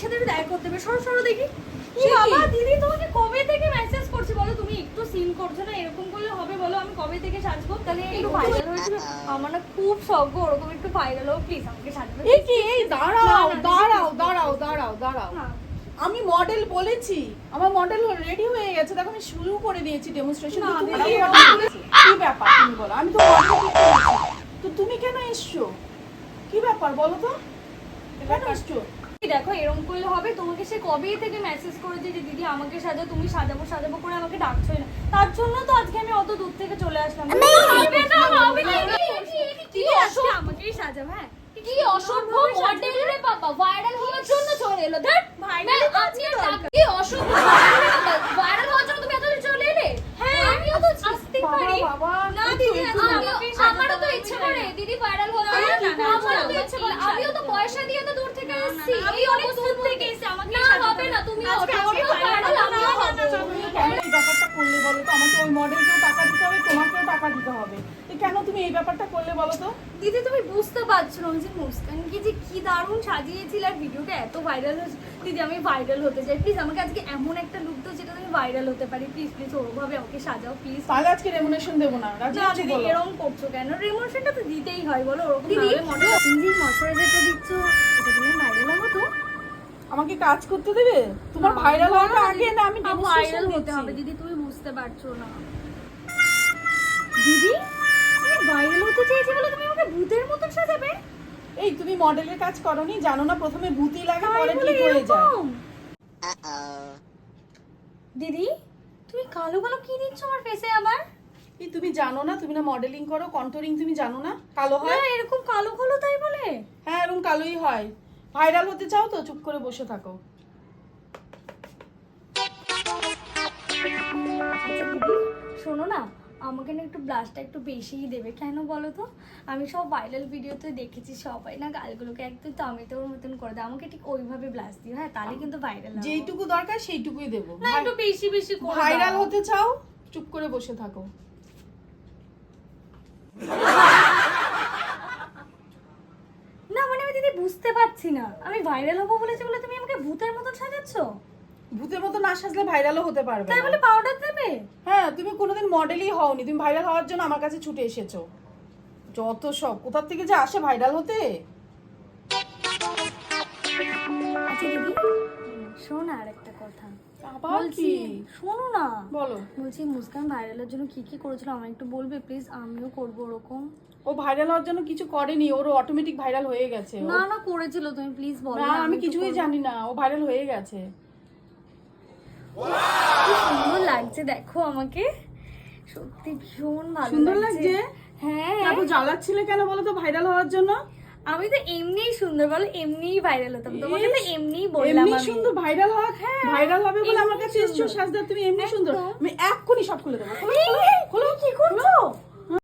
সাথে আমি দেখা করতে হবে, সরো সরো দেখি। বাবা দিদি তোমাকে কবে থেকে মেসেজ করছি বলো, তুমি একটু সিন করছো না, এরকম করলে হবে বলো? আমি কবে থেকে সাজবো? তাহলে একটু ভাইরাল হয়েছিল, আমার না খুব শখ গো ওরকম একটু ভাইরাল হোক, প্লিজ আমাকে সাজবে। এই কি, এই দাঁড়াও দাঁড়াও দাঁড়াও দাঁড়াও দাঁড়াও, হ্যাঁ। আমি মডেল বলেছি, আমার মডেল রেডি হয়ে গেছে, দেখো আমি শুরু করে দিয়েছি ডেমনস্ট্রেশন। না, কি ব্যাপার তুমি বলো, আমি তো মডেল তো তুমি কেন এসছো? কি ব্যাপার বলো তো, কেন এসছো? দেখো এরকম করলে হবে? তোমাকে সে কবে থেকে মেসেজ করেছে যে দিদি আমাকে সাজাও, তুমি সাজাবো সাজাবো করে আমাকে ডাকছোই না, তার জন্য তো আজকে আমি অত দূর থেকে চলে আসলাম। হবে না, হবে না, দিদি আজকে আমাকেই সাজাও। হ্যাঁ কি অসভ্য মডেল রে বাবা, ভাইরাল হওয়ার জন্য চলে এলো। ধর ভাইরাল আপনি কি অসভ্য ভাইরাল হওয়ার জন্য তুমি এত দূর চলে এলে? হ্যাঁ আমিও তো আসতে পারি বাবা, না দিদি, আজকে আমাকেই সাজাও। আমারও তো ইচ্ছে করে দিদি ভাইরাল হতে, আমারও তো ইচ্ছে করে, আমিও তো পয়সা দিয়ে তো দূর থেকে এসেছি, আমি অনেক দূর থেকে এসে আমাকে না হবে না, তুমি আজকে আমিও ভাইরাল, আমিও হবো। কেন এই ব্যাপারটা করলে বলো তো? আমাকে ওই মডেলকেও টাকা দিতে হবে, তোমাকেও টাকা দিতে হবে, তো কেন তুমি এই ব্যাপারটা করলে বলো তো? দিদি তুমি বুঝতে পারছো না যে মুস্কানকে যে কি দারুণ সাজিয়েছিল আর ভিডিওটা এত ভাইরাল হয়েছে। দিদি আমি ভাইরাল হতে চাই, প্লিজ আমাকে আজকে এমন একটা লুক দাও যেটা আমি ভাইরাল হতে পারি, প্লিজ প্লিজ ওরভাবে আমাকে সাজাও প্লিজ। তাহলে আজকে রেমুনেশন দেবো না, রাজি না আছো দিদি বলো? এরকম করছো কেন? রেমোশনটা তো দিতেই হয় বলো, ওরকম দিদি, মডেল তুমি যে ময়শ্চারাইজারটা দিচ্ছ এটা তুমি ভাইরাল হবো তো? আমাকে কাজ করতে দেবে? তোমার ভাইরাল হওয়াটা আগে না, আমি ভাইরাল ডেমনস্ট্রেশন হতে হবে দিচ্ছি। দিদি, তুমি বুঝতে পারছো না। দিদি আমি ভাইরাল হতে চাইছি বলে তুমি আমাকে ভূতের মতন সাজাবে? এই তুমি মডেলের কাজ করনি, জানো না প্রথমে ভূতি লাগে তাই পরে বলে ঠিক হয়ে যায়। এরকম? দিদি তুমি কালো কালো কি দিচ্ছ আমার ফেসে আবার? এই তুমি জানো না, তুমি না মডেলিং করো, কন্টুরিং তুমি জানো না কালো হয়? না এরকম কালো কালো তাই বলে? হ্যাঁ এরকম কালোই হয়। ভাইরাল হতে চাও তো চুপ করে বসে থাকো। আচ্ছা দিদি শোনো না, আমাকে না একটু ব্লাশটা একটু বেশিই দেবে, কেন বলো তো? আমি সব ভাইরাল ভিডিওতে দেখেছি সবাই না গালগুলোকে একটু টমেটোর মতন করে দেয়, আমাকে ঠিক ওইভাবে ব্লাশ দিও, হ্যাঁ তাহলে কিন্তু ভাইরাল হবে। যেইটুকু দরকার সেইটুকুই দেবো। না একটু বেশি বেশি করে ভাইরাল দাও। হতে চাও চুপ করে বসে থাকো। না মানে আমি দিদি বুঝতে পারছি না, আমি ভাইরাল হবো বলেছি বলে তুমি আমাকে ভূতের মতন সাজাচ্ছ? ভূতের মতো না সাজলে ভাইরালও হতে পারবে তাই না। বলে পাউডার দেবে? হ্যাঁ তুমি কোনোদিন মডেলই হওনি, তুমি ভাইরাল হওয়ার জন্য আমার কাছে ছুটে এসেছো। যত সব কোথা থেকে যে আসে ভাইরাল হতে। আচ্ছা দিদি শোন আর একটা কথা আবার বলছি, কি? শোনো না বলো। বলছি মুস্কান ভাইরালের জন্য কি কি করেছিল আমায় একটু বলবে প্লিজ, আমিও করবো ওরকম। ও ভাইরাল হওয়ার জন্য কিছু করেনি, ওর অটোমেটিক ভাইরাল হয়ে গেছে। না না করেছিল, তুমি প্লিজ বলো না আমি কিছুই জানি না, ও ভাইরাল হয়ে গেছে। কি সুন্দর লাগছে দেখো আমাকে, সত্যি ভীষণ ভালো সুন্দর লাগছে? হ্যাঁ এত জ্বালাচ্ছিলে কেন বলো তো ভাইরাল হওয়ার জন্য? আমি তো এমনিই সুন্দর বলো, এমনিই ভাইরাল হতাম, তোমাকে তো এমনিই বললাম এমনি আমি। সুন্দর ভাইরাল হওয়া, ভাইরাল হবে বলে এমনি আমার কাছে এসছো সুন্দর। সাজদা, তুমি এমনি সুন্দর। একদম। আমি এক্ষুনি সব খুলে দেবো। কি করছো?